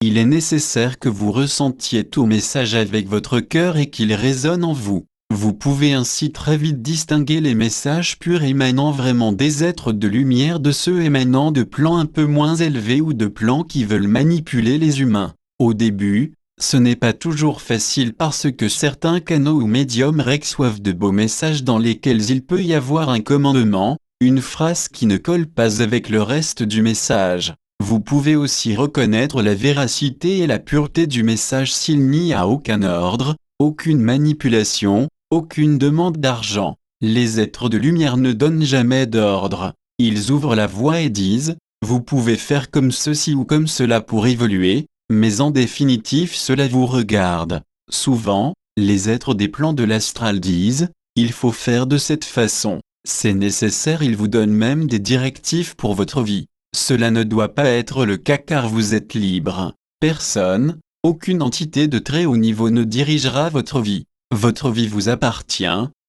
Il est nécessaire que vous ressentiez tout message avec votre cœur et qu'il résonne en vous. Vous pouvez ainsi très vite distinguer les messages purs émanant vraiment des êtres de lumière de ceux émanant de plans un peu moins élevés ou de plans qui veulent manipuler les humains. Au début, ce n'est pas toujours facile parce que certains canaux ou médiums reçoivent de beaux messages dans lesquels il peut y avoir un commandement, une phrase qui ne colle pas avec le reste du message. Vous pouvez aussi reconnaître la véracité et la pureté du message s'il n'y a aucun ordre, aucune manipulation, aucune demande d'argent. Les êtres de lumière ne donnent jamais d'ordre. Ils ouvrent la voie et disent « Vous pouvez faire comme ceci ou comme cela pour évoluer », mais en définitive cela vous regarde. Souvent, les êtres des plans de l'astral disent « Il faut faire de cette façon ». C'est nécessaire, ils vous donnent même des directives pour votre vie. Cela ne doit pas être le cas car vous êtes libre. Personne, aucune entité de très haut niveau ne dirigera votre vie. Votre vie vous appartient,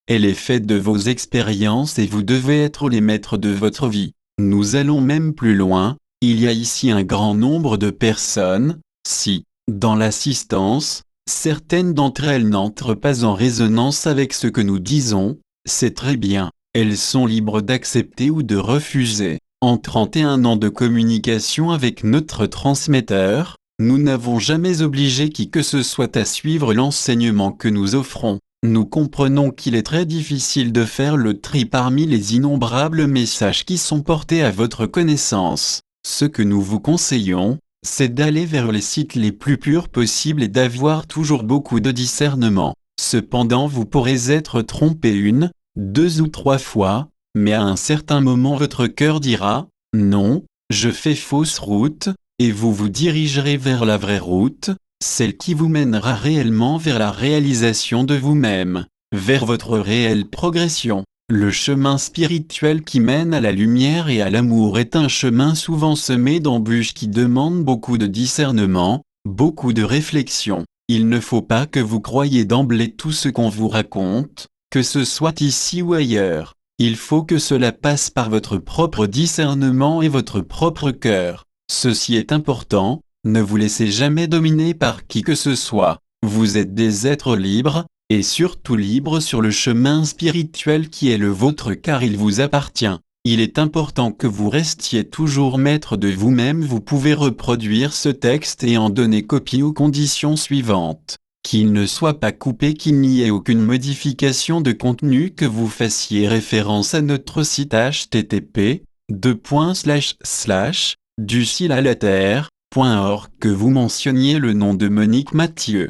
elle est faite de vos expériences et vous devez être les maîtres de votre vie. Nous allons même plus loin, il y a ici un grand nombre de personnes, si, dans l'assistance, certaines d'entre elles n'entrent pas en résonance avec ce que nous disons, c'est très bien, elles sont libres d'accepter ou de refuser. En 31 ans de communication avec notre transmetteur, nous n'avons jamais obligé qui que ce soit à suivre l'enseignement que nous offrons. Nous comprenons qu'il est très difficile de faire le tri parmi les innombrables messages qui sont portés à votre connaissance. Ce que nous vous conseillons, c'est d'aller vers les sites les plus purs possibles et d'avoir toujours beaucoup de discernement. Cependant, vous pourrez être trompé 1, 2 ou 3 fois, mais à un certain moment votre cœur dira « Non, je fais fausse route », et vous vous dirigerez vers la vraie route, celle qui vous mènera réellement vers la réalisation de vous-même, vers votre réelle progression. Le chemin spirituel qui mène à la lumière et à l'amour est un chemin souvent semé d'embûches qui demande beaucoup de discernement, beaucoup de réflexion. Il ne faut pas que vous croyiez d'emblée tout ce qu'on vous raconte, que ce soit ici ou ailleurs. Il faut que cela passe par votre propre discernement et votre propre cœur. Ceci est important, ne vous laissez jamais dominer par qui que ce soit. Vous êtes des êtres libres, et surtout libres sur le chemin spirituel qui est le vôtre car il vous appartient. Il est important que vous restiez toujours maître de vous-même. Vous pouvez reproduire ce texte et en donner copie aux conditions suivantes. Qu'il ne soit pas coupé, qu'il n'y ait aucune modification de contenu, que vous fassiez référence à notre site http://duciel-à-la-terre.org, que vous mentionniez le nom de Monique Mathieu.